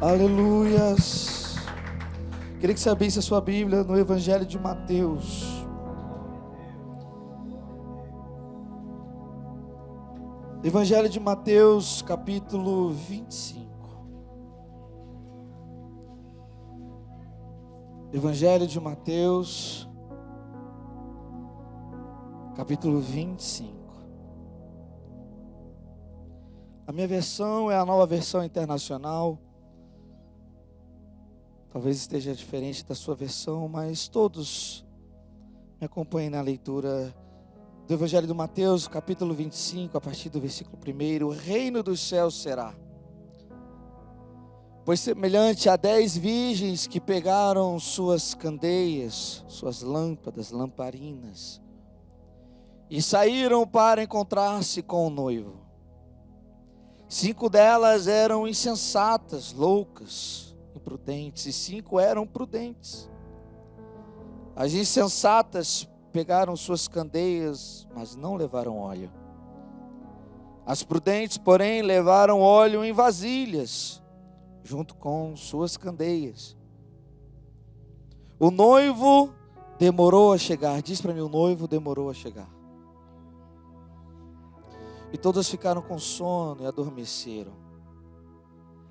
Aleluias. Queria que você abrisse a sua Bíblia no Evangelho de Mateus. Evangelho de Mateus, capítulo 25. Evangelho de Mateus, capítulo 25. A minha versão é a Nova Versão Internacional. Talvez esteja diferente da sua versão, mas todos me acompanhem na leitura do Evangelho de Mateus, capítulo 25, a partir do versículo 1. O reino dos céus será: pois semelhante a 10 virgens que pegaram suas candeias, suas lâmpadas, lamparinas, e saíram para encontrar-se com o noivo. 5 delas eram insensatas, loucas, imprudentes, e 5 eram prudentes. As insensatas pegaram suas candeias, mas não levaram óleo. As prudentes, porém, levaram óleo em vasilhas, junto com suas candeias. O noivo demorou a chegar. Diz para mim, o noivo demorou a chegar. E todas ficaram com sono e adormeceram.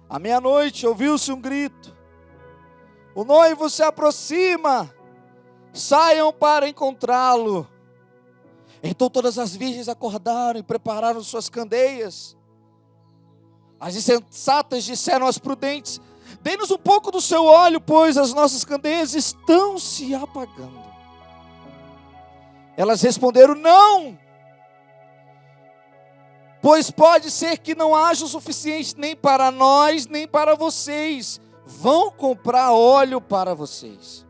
À meia-noite ouviu-se um grito: o noivo se aproxima, saiam para encontrá-lo. Então todas as virgens acordaram e prepararam suas candeias. As insensatas disseram às prudentes: dê-nos um pouco do seu óleo, pois as nossas candeias estão se apagando. Elas responderam: não, pois pode ser que não haja o suficiente nem para nós, nem para vocês. Vão comprar óleo para vocês.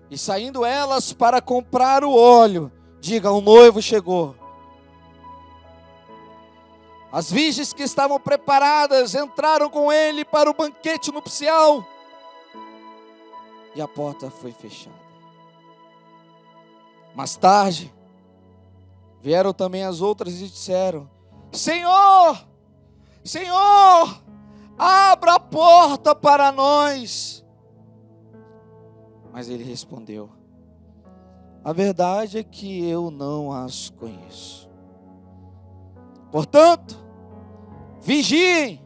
E saindo elas para comprar o óleo, diga: o noivo chegou. As virgens que estavam preparadas entraram com ele para o banquete nupcial, e a porta foi fechada. Mais tarde, vieram também as outras e disseram: Senhor, Senhor, abra a porta para nós. Mas ele respondeu: a verdade é que eu não as conheço. Portanto, vigiem,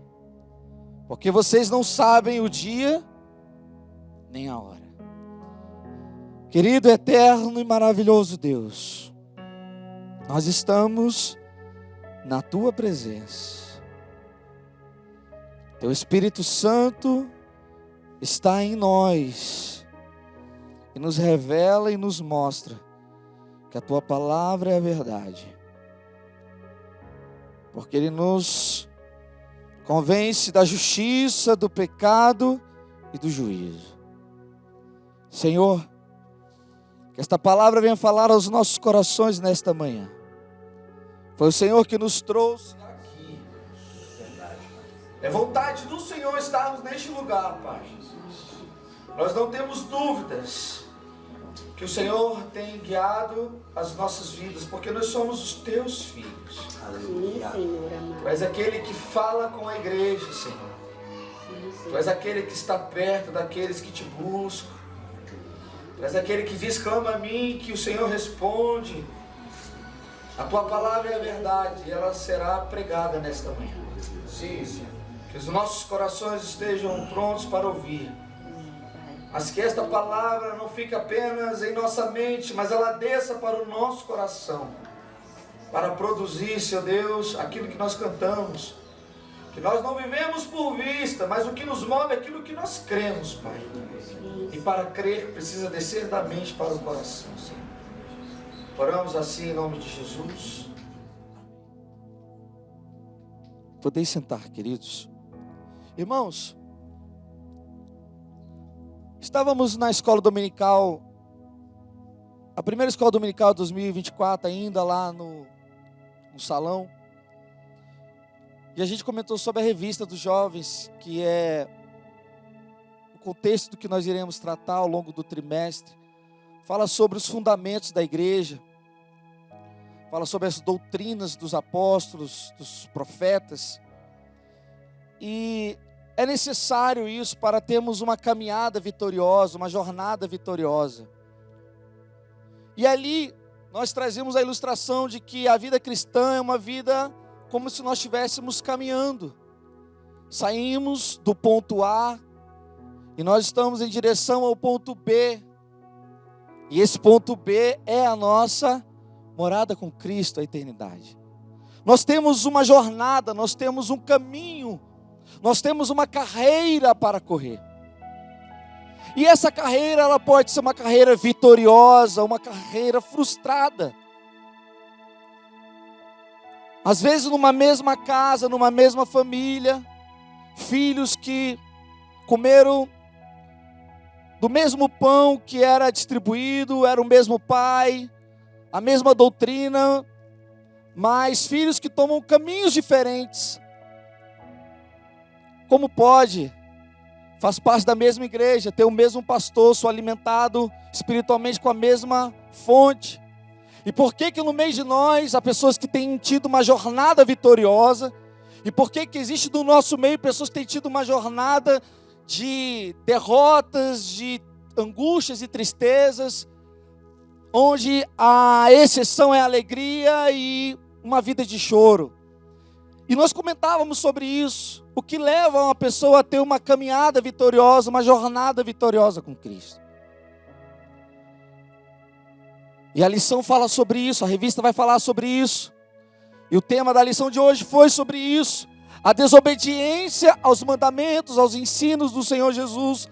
porque vocês não sabem o dia nem a hora. Querido, eterno e maravilhoso Deus, nós estamos na Tua presença. Teu Espírito Santo está em nós e nos revela e nos mostra que a Tua palavra é a verdade. Porque Ele nos convence da justiça, do pecado e do juízo. Senhor, que esta palavra venha falar aos nossos corações nesta manhã. Foi o Senhor que nos trouxe aqui. É vontade do Senhor estarmos neste lugar, Pai. Nós não temos dúvidas que o Senhor tem guiado as nossas vidas, porque nós somos os Teus filhos. Aleluia. Sim, Senhor amado. Tu és aquele que fala com a igreja, Senhor. Sim. Tu és aquele que está perto daqueles que te buscam. Tu és aquele que diz: clama a mim, que o Senhor responde. A Tua palavra é a verdade e ela será pregada nesta manhã. Sim, Senhor. Que os nossos corações estejam prontos para ouvir. Mas que esta palavra não fique apenas em nossa mente, mas ela desça para o nosso coração, para produzir, Senhor Deus, aquilo que nós cantamos. Que nós não vivemos por vista, mas o que nos move é aquilo que nós cremos, Pai. E para crer precisa descer da mente para o coração, Senhor. Oramos assim em nome de Jesus. Podeis sentar, queridos. Irmãos, estávamos na escola dominical, a primeira escola dominical de 2024, ainda lá no salão. E a gente comentou sobre a revista dos jovens, que é o contexto do que nós iremos tratar ao longo do trimestre. Fala sobre os fundamentos da igreja, fala sobre as doutrinas dos apóstolos, dos profetas. E é necessário isso para termos uma caminhada vitoriosa, uma jornada vitoriosa. E ali nós trazemos a ilustração de que a vida cristã é uma vida como se nós estivéssemos caminhando. Saímos do ponto A e nós estamos em direção ao ponto B. E esse ponto B é a nossa morada com Cristo, a eternidade. Nós temos uma jornada, nós temos um caminho, nós temos uma carreira para correr. E essa carreira, ela pode ser uma carreira vitoriosa, uma carreira frustrada. Às vezes numa mesma casa, numa mesma família, filhos que comeram do mesmo pão que era distribuído, era o mesmo pai, a mesma doutrina, mas filhos que tomam caminhos diferentes. Como pode? Faz parte da mesma igreja, ter o mesmo pastor, sou alimentado espiritualmente com a mesma fonte. E por que no meio de nós há pessoas que têm tido uma jornada vitoriosa? E por que existe no nosso meio pessoas que têm tido uma jornada de derrotas, de angústias e tristezas, onde a exceção é a alegria e uma vida de choro? E nós comentávamos sobre isso, o que leva uma pessoa a ter uma caminhada vitoriosa, uma jornada vitoriosa com Cristo. E a lição fala sobre isso, a revista vai falar sobre isso. E o tema da lição de hoje foi sobre isso. A desobediência aos mandamentos, aos ensinos do Senhor Jesus,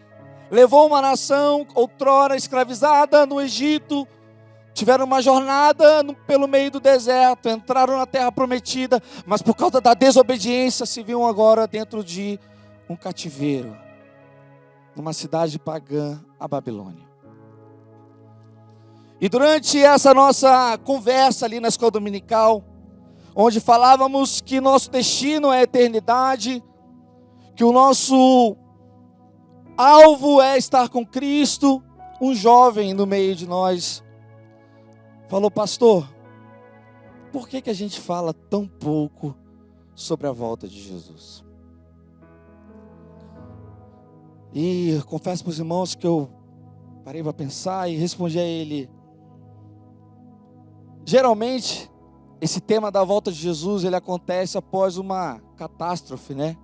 levou uma nação outrora escravizada no Egito, tiveram uma jornada pelo meio do deserto, entraram na terra prometida, mas por causa da desobediência se viam agora dentro de um cativeiro, numa cidade pagã, a Babilônia. E durante essa nossa conversa ali na escola dominical, onde falávamos que nosso destino é a eternidade, que o nosso alvo é estar com Cristo, um jovem no meio de nós falou: pastor, por que a gente fala tão pouco sobre a volta de Jesus? E eu confesso para os irmãos que eu parei para pensar e respondi a ele: geralmente, esse tema da volta de Jesus, ele acontece após uma catástrofe, né?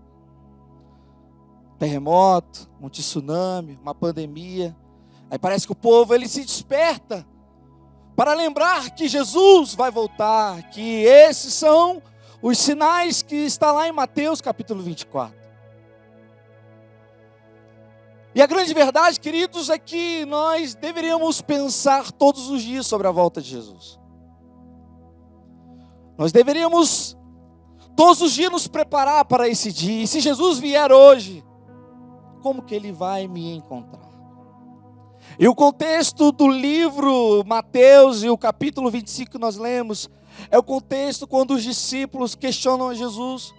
Terremoto, um tsunami, uma pandemia. Aí parece que o povo, ele se desperta para lembrar que Jesus vai voltar, que esses são os sinais que está lá em Mateus capítulo 24. E a grande verdade, queridos, é que nós deveríamos pensar todos os dias sobre a volta de Jesus. Nós deveríamos todos os dias nos preparar para esse dia. E se Jesus vier hoje, como que Ele vai me encontrar? E o contexto do livro Mateus e o capítulo 25 que nós lemos, é o contexto quando os discípulos questionam a Jesus.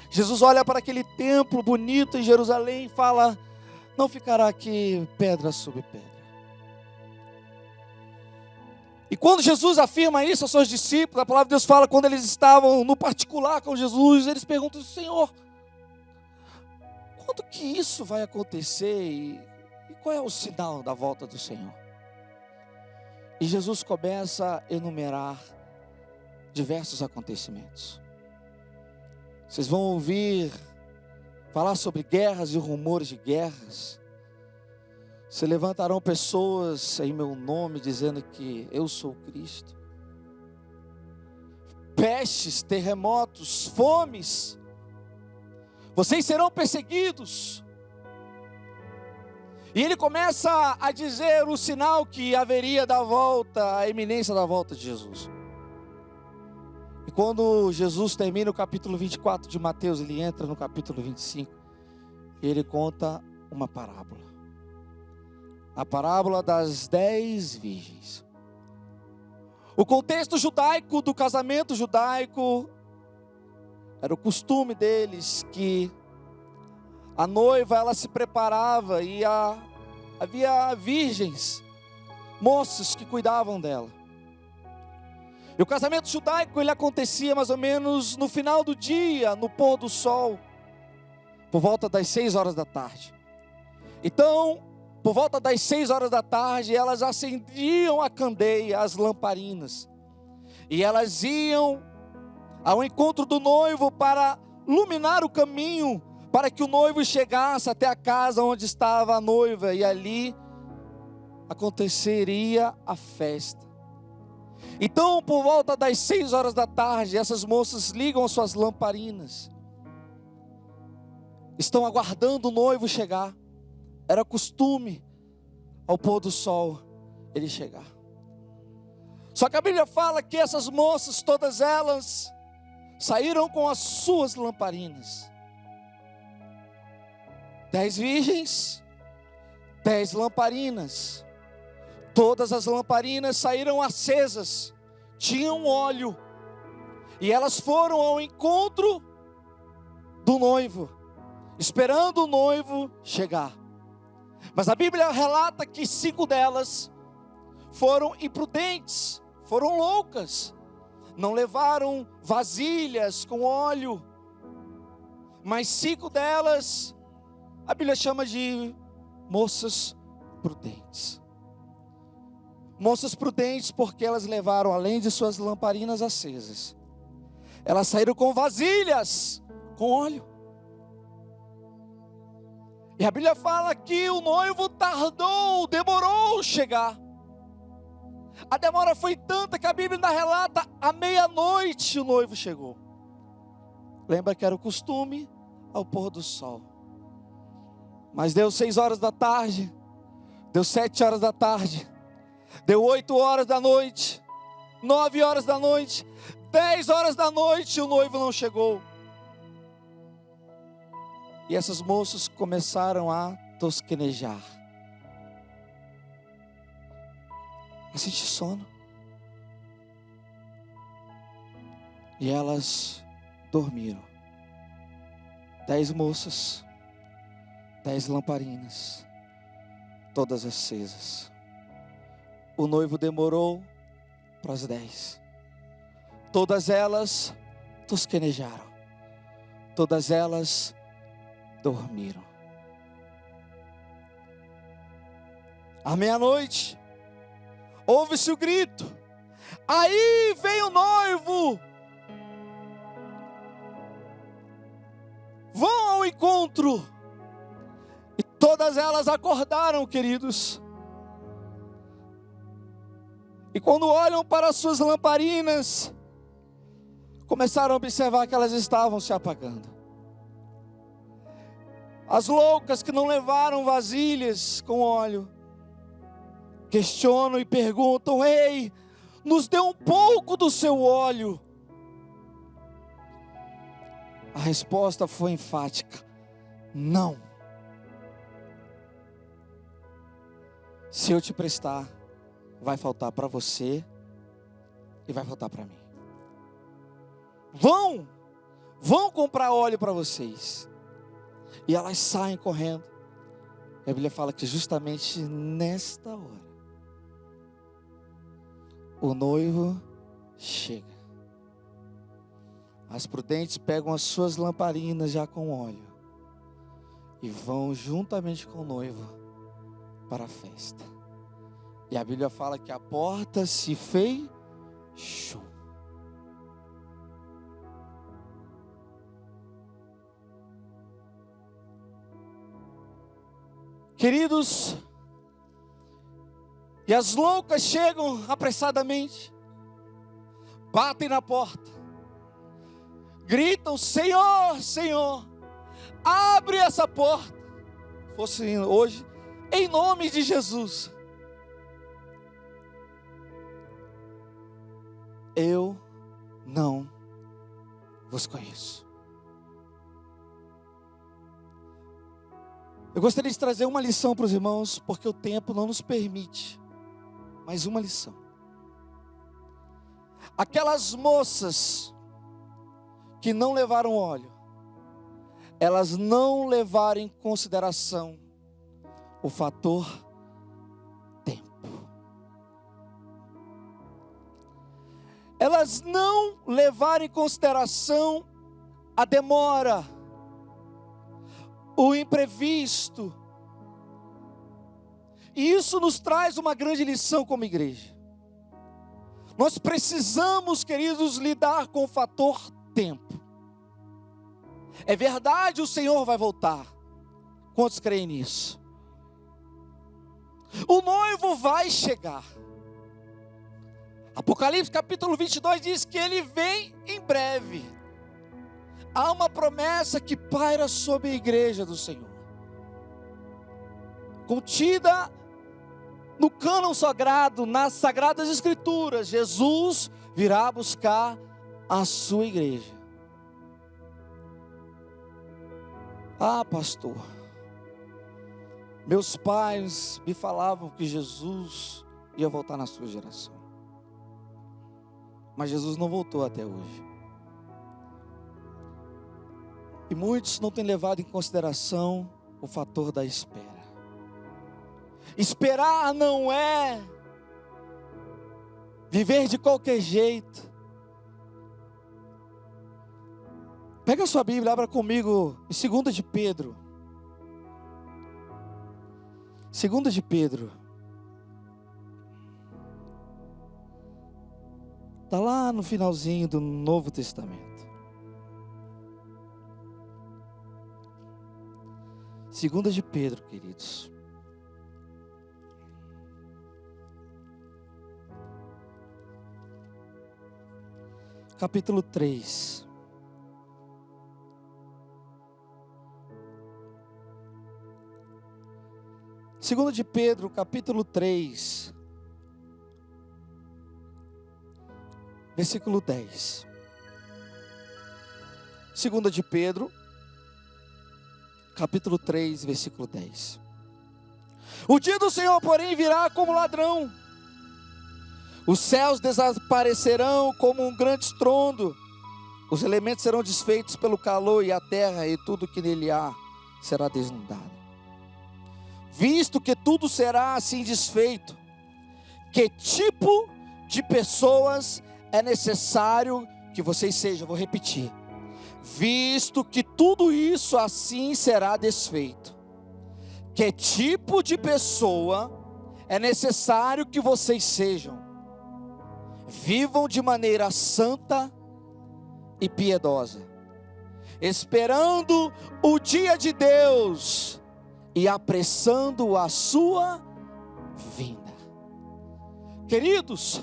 Jesus olha para aquele templo bonito em Jerusalém e fala: não ficará aqui pedra sobre pedra. E quando Jesus afirma isso aos seus discípulos, a palavra de Deus fala, quando eles estavam no particular com Jesus, eles perguntam: Senhor, quando que isso vai acontecer? E qual é o sinal da volta do Senhor? E Jesus começa a enumerar diversos acontecimentos. Vocês vão ouvir falar sobre guerras e rumores de guerras. Se levantarão pessoas em meu nome dizendo que eu sou Cristo. Pestes, terremotos, fomes. Vocês serão perseguidos. E ele começa a dizer o sinal que haveria da volta, a iminência da volta de Jesus. E quando Jesus termina o capítulo 24 de Mateus, ele entra no capítulo 25. E ele conta uma parábola. A parábola das 10 virgens. O contexto judaico do casamento judaico era o costume deles que a noiva, ela se preparava e havia virgens, moças que cuidavam dela. E o casamento judaico, ele acontecia mais ou menos no final do dia, no pôr do sol. por volta das 6 horas da tarde. Então, por volta das 6 horas da tarde, elas acendiam a candeia, as lamparinas. E elas iam ao encontro do noivo para iluminar o caminho, para que o noivo chegasse até a casa onde estava a noiva. E ali aconteceria a festa. Então, por volta das 6 horas da tarde, essas moças ligam as suas lamparinas. Estão aguardando o noivo chegar. Era costume, ao pôr do sol, ele chegar. Só que a Bíblia fala que essas moças, todas elas, saíram com as suas lamparinas. 10 virgens, 10 lamparinas. Todas as lamparinas saíram acesas, tinham óleo. E elas foram ao encontro do noivo, esperando o noivo chegar. Mas a Bíblia relata que 5 delas foram imprudentes, foram loucas. Não levaram vasilhas com óleo. Mas 5 delas, a Bíblia chama de moças prudentes. Moças prudentes porque elas levaram, além de suas lamparinas acesas, elas saíram com vasilhas com óleo. E a Bíblia fala que o noivo tardou, demorou chegar. A demora foi tanta que a Bíblia ainda relata, à meia-noite o noivo chegou. Lembra que era o costume ao pôr do sol. Mas deu 6 horas da tarde, deu 7 horas da tarde, deu 8 horas da noite, 9 horas da noite, 10 horas da noite e o noivo não chegou. E essas moças começaram a tosquenejar, a sentir sono. E elas dormiram. 10 moças, 10 lamparinas, todas acesas. O noivo demorou para as 10. Todas elas tosquenejaram. Todas elas dormiram. À meia-noite, ouve-se o grito. Aí vem o noivo. Vão ao encontro. E todas elas acordaram, queridos. E quando olham para as suas lamparinas, começaram a observar que elas estavam se apagando. As loucas que não levaram vasilhas com óleo, questionam e perguntam: ei, nos dê um pouco do seu óleo. A resposta foi enfática: não. Se eu te prestar, vai faltar para você e vai faltar para mim. Vão comprar óleo para vocês. E elas saem correndo. A Bíblia fala que justamente nesta hora, o noivo chega. As prudentes pegam as suas lamparinas já com óleo e vão juntamente com o noivo para a festa. E a Bíblia fala que a porta se fechou. Queridos, e as loucas chegam apressadamente, batem na porta, gritam: Senhor, Senhor, abre essa porta. Fosse hoje, em nome de Jesus. Eu não vos conheço. Eu gostaria de trazer uma lição para os irmãos, porque o tempo não nos permite. Mais uma lição. Aquelas moças que não levaram óleo, elas não levaram em consideração o fator tempo. Elas não levaram em consideração a demora, o imprevisto. E isso nos traz uma grande lição como igreja. Nós precisamos, queridos, lidar com o fator tempo. É verdade, o Senhor vai voltar. Quantos creem nisso? O noivo vai chegar. Apocalipse capítulo 22 diz que ele vem em breve. Há uma promessa que paira sobre a igreja do Senhor, contida no cânon sagrado, nas sagradas escrituras. Jesus virá buscar a sua igreja. Ah, pastor, meus pais me falavam que Jesus ia voltar na sua geração, mas Jesus não voltou até hoje. E muitos não têm levado em consideração o fator da espera. Esperar não é viver de qualquer jeito. Pega a sua Bíblia, abra comigo em 2 de Pedro. 2 de Pedro. Está lá no finalzinho do Novo Testamento. 2 de Pedro, queridos. Capítulo 3. Segundo de Pedro, capítulo 3, versículo 10. Segunda de Pedro, capítulo 3, versículo 10. O dia do Senhor, porém, virá como ladrão. Os céus desaparecerão como um grande estrondo. Os elementos serão desfeitos pelo calor, e a terra e tudo que nele há será desnudado. Visto que tudo será assim desfeito, que tipo de pessoas é necessário que vocês sejam? Vou repetir. Visto que tudo isso assim será desfeito, que tipo de pessoa é necessário que vocês sejam? Vivam de maneira santa e piedosa, esperando o dia de Deus e apressando a sua vinda. Queridos,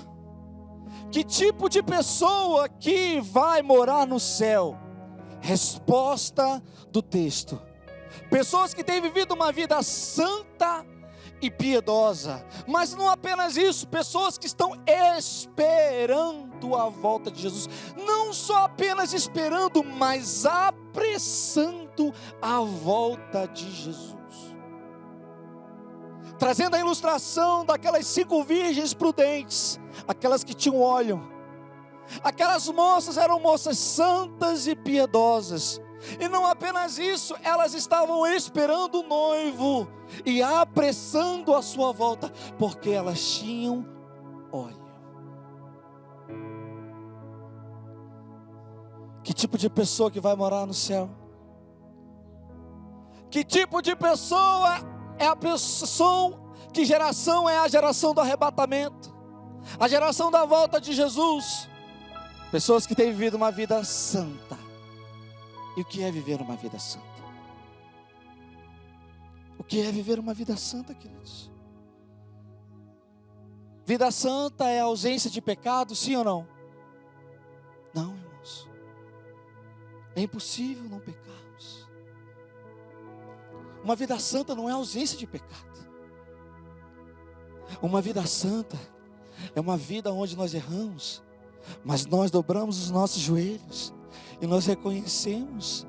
que tipo de pessoa que vai morar no céu? Resposta do texto: pessoas que têm vivido uma vida santa e piedosa. Mas não apenas isso, pessoas que estão esperando a volta de Jesus. Não só apenas esperando, mas apressando a volta de Jesus. Trazendo a ilustração daquelas 5 virgens prudentes, aquelas que tinham óleo. Aquelas moças eram moças santas e piedosas. E não apenas isso, elas estavam esperando o noivo e apressando a sua volta, porque elas tinham óleo. Que tipo de pessoa que vai morar no céu? Que tipo de pessoa é a pessoa? Que geração é a geração do arrebatamento? A geração da volta de Jesus? Pessoas que têm vivido uma vida santa. E o que é viver uma vida santa? O que é viver uma vida santa, queridos? Vida santa é a ausência de pecado, sim ou não? Não, irmãos. É impossível não pecarmos. Uma vida santa não é ausência de pecado. Uma vida santa é uma vida onde nós erramos, mas nós dobramos os nossos joelhos e nós reconhecemos,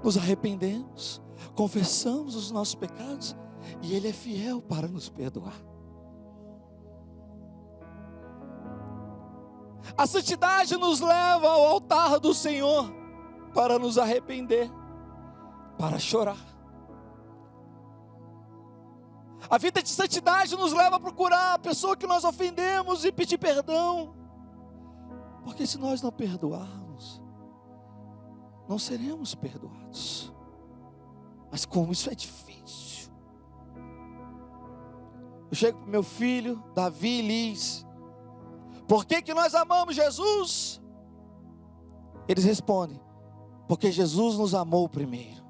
nos arrependemos, confessamos os nossos pecados, e Ele é fiel para nos perdoar. A santidade nos leva ao altar do Senhor para nos arrepender, para chorar. A vida de santidade nos leva a procurar a pessoa que nós ofendemos e pedir perdão, porque se nós não perdoarmos, não seremos perdoados. Mas como isso é difícil. Eu chego para o meu filho, Davi e Liz. Por que nós amamos Jesus? Eles respondem: porque Jesus nos amou primeiro.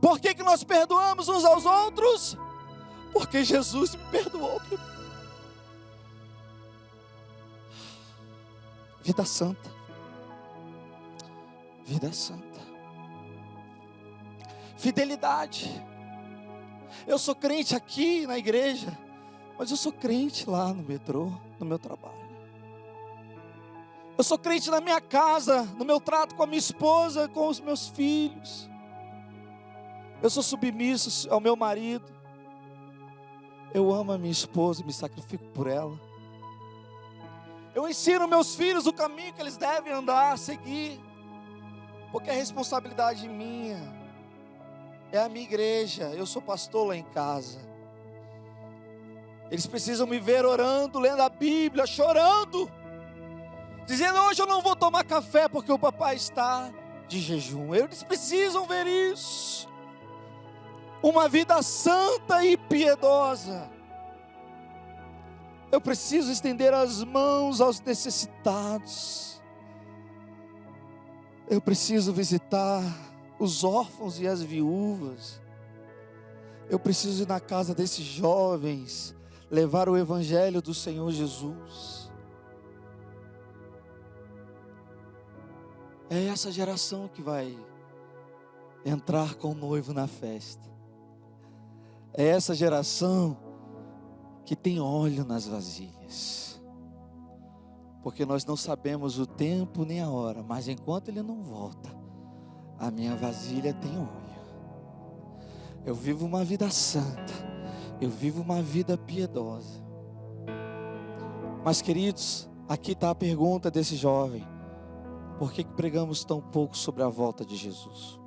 Por que nós perdoamos uns aos outros? Porque Jesus me perdoou primeiro. Vida santa. Vida santa. Fidelidade. Eu sou crente aqui na igreja, mas eu sou crente lá no metrô, no meu trabalho. Eu sou crente na minha casa, no meu trato com a minha esposa, com os meus filhos. Eu sou submisso ao meu marido. Eu amo a minha esposa, me sacrifico por ela. Eu ensino meus filhos o caminho que eles devem andar, seguir. Porque é responsabilidade minha. É a minha igreja, eu sou pastor lá em casa. Eles precisam me ver orando, lendo a Bíblia, chorando, dizendo: hoje eu não vou tomar café porque o papai está de jejum. Eles precisam ver isso. Uma vida santa e piedosa. Eu preciso estender as mãos aos necessitados. Eu preciso visitar os órfãos e as viúvas. Eu preciso ir na casa desses jovens, levar o evangelho do Senhor Jesus. É essa geração que vai entrar com o noivo na festa. É essa geração que tem óleo nas vasilhas. Porque nós não sabemos o tempo nem a hora, mas enquanto Ele não volta, a minha vasilha tem óleo. Eu vivo uma vida santa, eu vivo uma vida piedosa. Mas queridos, aqui está a pergunta desse jovem: por que pregamos tão pouco sobre a volta de Jesus?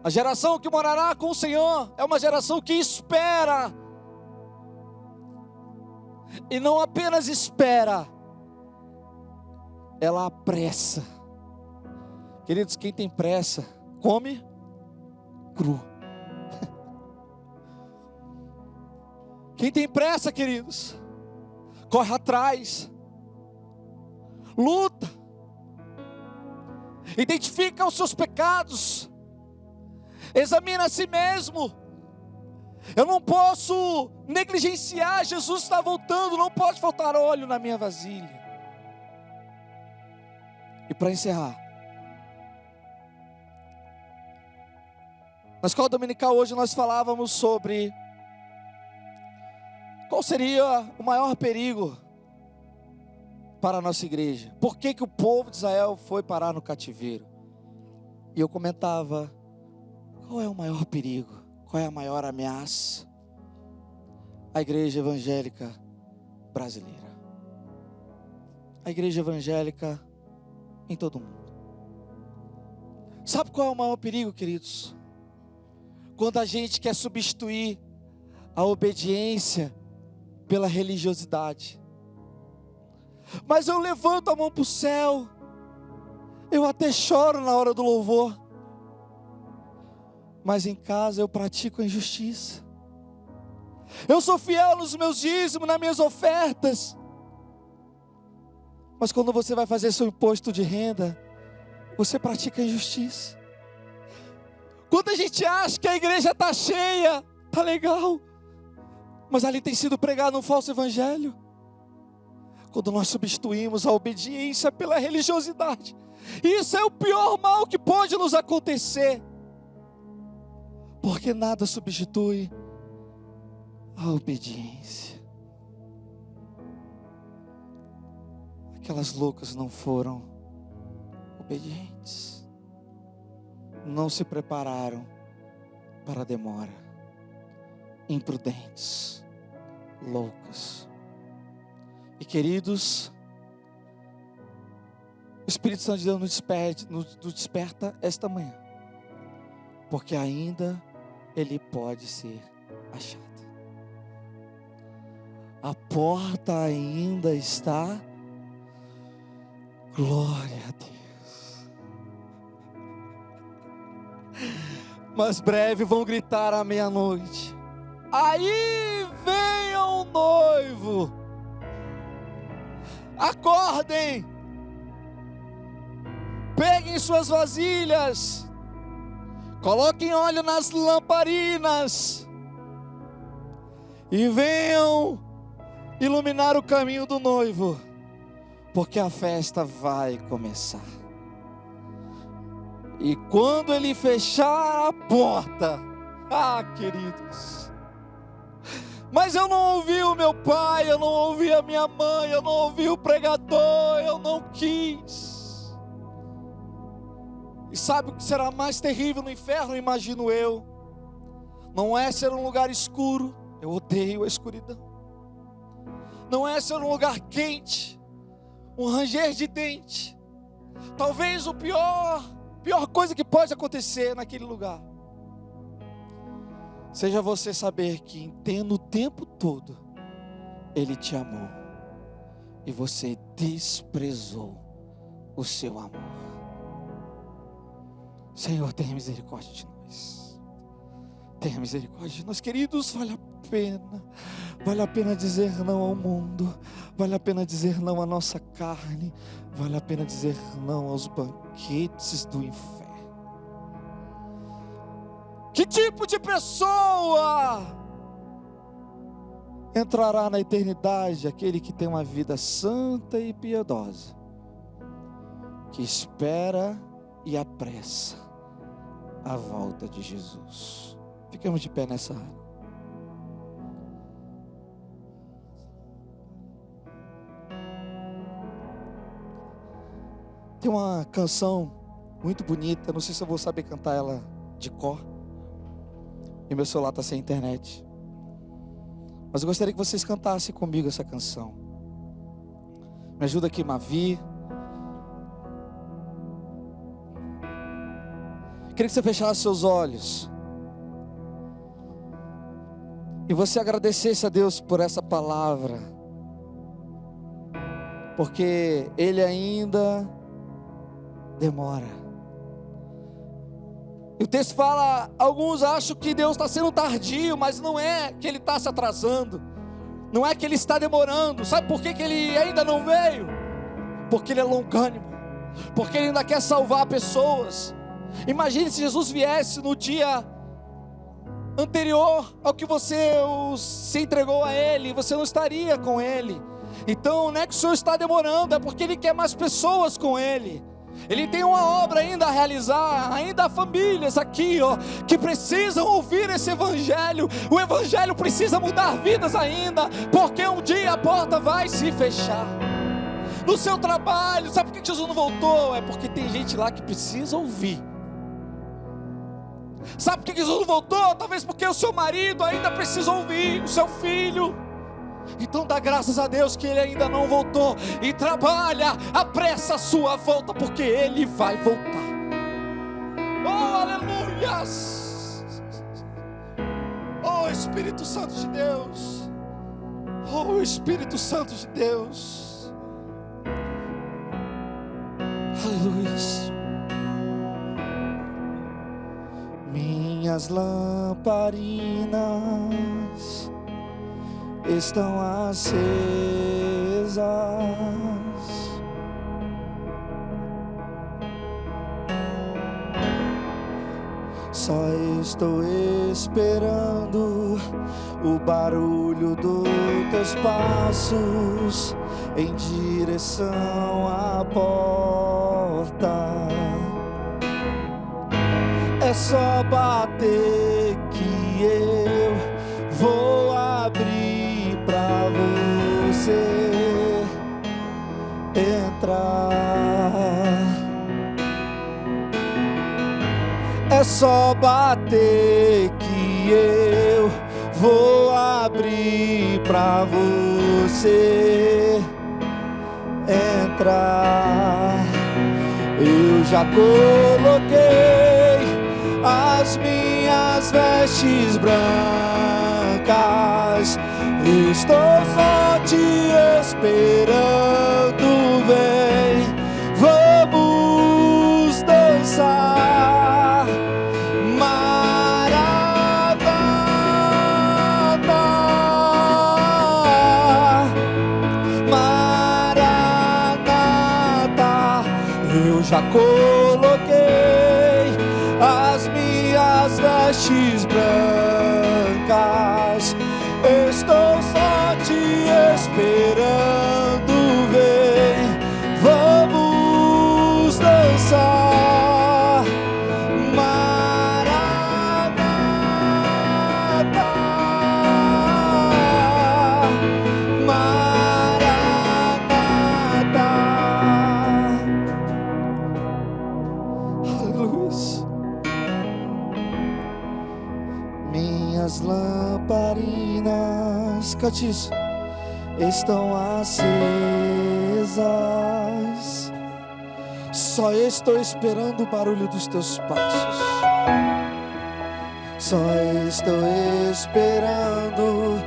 A geração que morará com o Senhor é uma geração que espera. E não apenas espera, ela apressa. Queridos, quem tem pressa, come cru. Quem tem pressa, queridos, corre atrás, luta, identifica os seus pecados, examina a si mesmo. Eu não posso negligenciar, Jesus está voltando, não pode faltar óleo na minha vasilha. E para encerrar, na escola dominical hoje nós falávamos sobre qual seria o maior perigo para a nossa igreja. Por que o povo de Israel foi parar no cativeiro? E eu comentava: qual é o maior perigo? Qual é a maior ameaça? A igreja evangélica brasileira. A igreja evangélica em todo o mundo. Sabe qual é o maior perigo, queridos? Quando a gente quer substituir a obediência pela religiosidade. Mas eu levanto a mão para o céu, eu até choro na hora do louvor, mas em casa eu pratico a injustiça. Eu sou fiel nos meus dízimos, nas minhas ofertas, mas quando você vai fazer seu imposto de renda, você pratica a injustiça. Quando a gente acha que a igreja está cheia, está legal, mas ali tem sido pregado um falso evangelho. Quando nós substituímos a obediência pela religiosidade, isso é o pior mal que pode nos acontecer. Porque nada substitui a obediência. Aquelas loucas não foram obedientes. Não se prepararam para a demora. Imprudentes, loucas. E queridos, o Espírito Santo de Deus nos desperta esta manhã, porque ainda Ele pode ser achado. A porta ainda está. Glória a Deus. mas breve vão gritar à meia-noite: aí venha o noivo. Acordem, peguem suas vasilhas, coloquem óleo nas lamparinas e venham iluminar o caminho do noivo, porque a festa vai começar. E quando ele fechar a porta, queridos, mas eu não ouvi o meu pai, eu não ouvi a minha mãe, eu não ouvi o pregador, eu não quis. E sabe o que será mais terrível no inferno, imagino eu? Não é ser um lugar escuro, eu odeio a escuridão. Não é ser um lugar quente, um ranger de dente. Talvez a pior coisa que pode acontecer naquele lugar seja você saber que tendo o tempo todo Ele te amou e você desprezou o seu amor. Senhor, tenha misericórdia de nós. Tenha misericórdia de nós, queridos. Vale a pena dizer não ao mundo, vale a pena dizer não à nossa carne, vale a pena dizer não aos banquetes do inferno. Que tipo de pessoa entrará na eternidade? Aquele que tem uma vida santa e piedosa, que espera e apressa a volta de Jesus. Fiquemos de pé nessa área. Tem uma canção muito bonita, não sei se eu vou saber cantar ela de cor, e meu celular está sem internet, mas eu gostaria que vocês cantassem comigo essa canção. Me ajuda aqui, Mavi. Queria que você fechasse seus olhos e você agradecesse a Deus por essa palavra, porque Ele ainda demora. E o texto fala, alguns acham que Deus está sendo tardio, mas não é que Ele está se atrasando, não é que Ele está demorando. Sabe por que Ele ainda não veio? Porque Ele é longânimo, porque Ele ainda quer salvar pessoas. Imagine se Jesus viesse no dia anterior ao que você se entregou a Ele, você não estaria com Ele. Então não é que o Senhor está demorando, é porque Ele quer mais pessoas com Ele. Ele tem uma obra ainda a realizar, ainda há famílias aqui, que precisam ouvir esse evangelho. O evangelho precisa mudar vidas ainda, porque um dia a porta vai se fechar. No seu trabalho, sabe por que Jesus não voltou? É porque tem gente lá que precisa ouvir. Sabe por que Jesus não voltou? Talvez porque o seu marido ainda precisa ouvir, o seu filho. Então dá graças a Deus que Ele ainda não voltou, e trabalha, apressa a sua volta, porque Ele vai voltar. Oh, aleluias! Oh, Espírito Santo de Deus! Oh, Espírito Santo de Deus! Aleluias! Minhas lamparinas estão acesas, só estou esperando o barulho dos teus passos em direção à porta. É só bater que eu vou abrir pra você entrar. É só bater que eu vou abrir pra você entrar. Eu já coloquei as minhas vestes brancas, estou só te esperando, vem, vamos dançar, mas já coloquei as minhas vestes brancas. Estou só te esperando, vem, vamos dançar. Maranata, Maranata. Aleluia. Minhas lamparinas, cante isso, estão acesas. Só estou esperando o barulho dos teus passos. Só estou esperando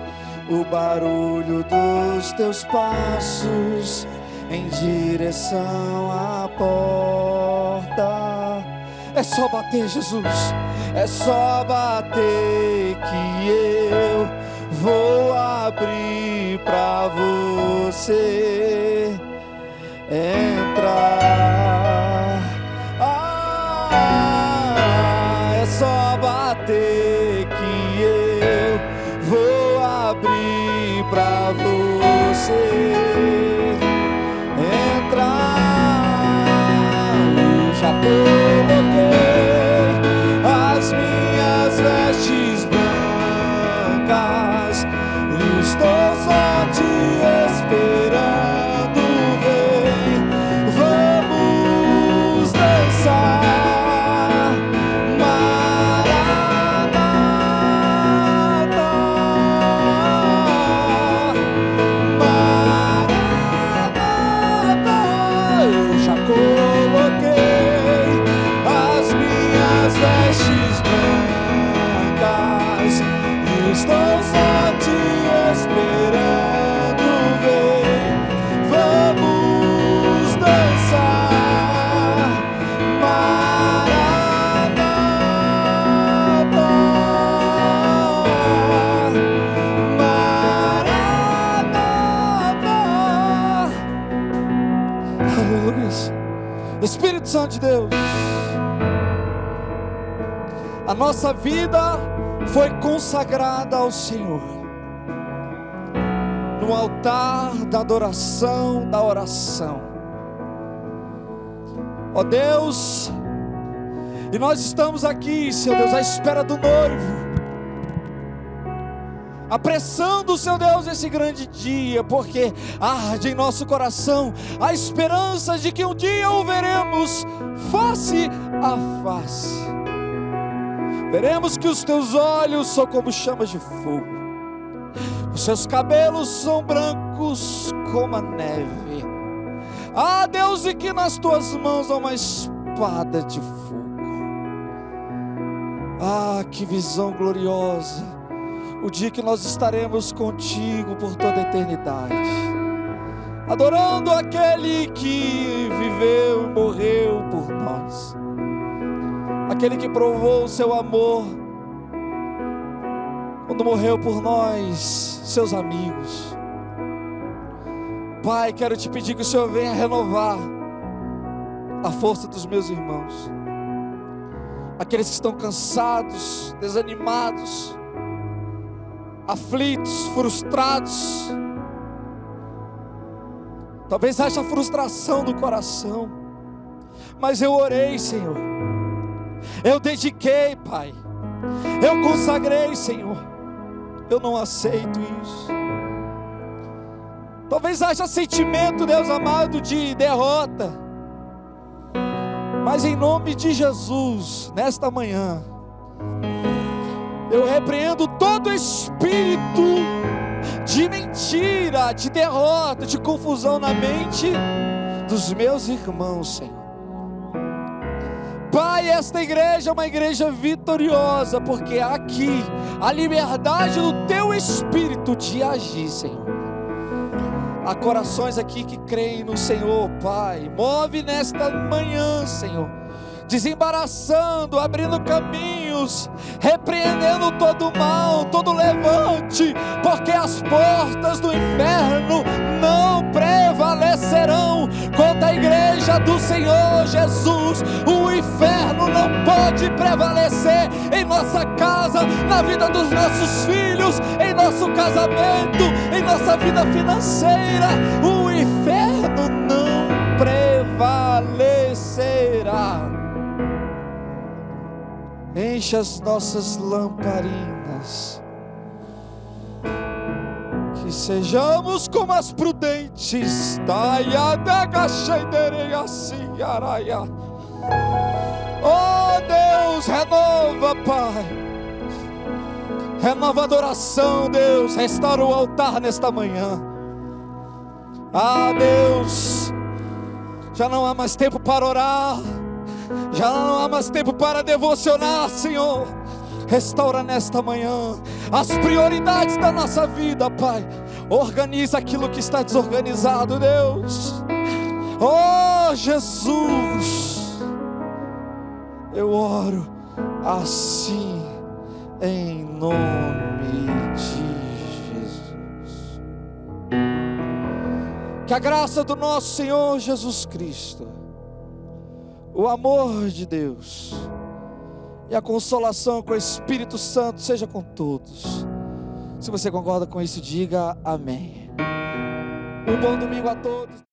o barulho dos teus passos em direção à porta. É só bater, Jesus. É só bater que eu vou abrir pra você entrar. É só bater que eu vou abrir pra você entrar. Eu já coloquei as minhas vestes brancas, estou só te esperando, vem, vamos dançar. Maranata, Maranata. Eu já coloquei as minhas vestes brancas, estou só te esperando, vem, vamos dançar. Maranata, Maranata. Aleluia. Espírito Santo de Deus, a nossa vida foi consagrada ao Senhor no altar da adoração, da oração. Ó Deus, e nós estamos aqui, Senhor Deus, à espera do noivo, apressando, Senhor Deus, esse grande dia, porque arde em nosso coração a esperança de que um dia o veremos face a face. Veremos que os teus olhos são como chamas de fogo, os seus cabelos são brancos como a neve. Ah, Deus, e que nas tuas mãos há uma espada de fogo. Ah, que visão gloriosa, o dia que nós estaremos contigo por toda a eternidade, adorando aquele que viveu e morreu por nós, aquele que provou o seu amor quando morreu por nós, seus amigos. Pai, quero te pedir que o Senhor venha renovar a força dos meus irmãos, aqueles que estão cansados, desanimados, aflitos, frustrados. Talvez haja frustração no coração, mas eu orei, Senhor, eu dediquei, Pai, eu consagrei, Senhor. Eu não aceito isso. Talvez haja sentimento, Deus amado, de derrota, mas em nome de Jesus, nesta manhã, eu repreendo todo espírito de mentira, de derrota, de confusão na mente dos meus irmãos, Senhor. Pai, esta igreja é uma igreja vitoriosa, porque há aqui a liberdade do teu Espírito de agir, Senhor. Há corações aqui que creem no Senhor, Pai. Move nesta manhã, Senhor, desembaraçando, abrindo caminhos, repreendendo todo mal, todo levante, porque as portas do inferno não prevalecerão contra a igreja igreja do Senhor Jesus, o inferno não pode prevalecer em nossa casa, na vida dos nossos filhos, em nosso casamento, em nossa vida financeira. O inferno não prevalecerá. Enche as nossas lamparinas, que sejamos como as prudentes. Oh Deus, renova, Pai, renova a adoração, Deus, restaura o altar nesta manhã. Ah Deus, já não há mais tempo para orar, já não há mais tempo para devocionar, Senhor. Restaura nesta manhã as prioridades da nossa vida, Pai. Organiza aquilo que está desorganizado, Deus. Oh Jesus, eu oro assim, em nome de Jesus. Que a graça do nosso Senhor Jesus Cristo, o amor de Deus e a consolação com o Espírito Santo seja com todos. Se você concorda com isso, diga amém. Um bom domingo a todos.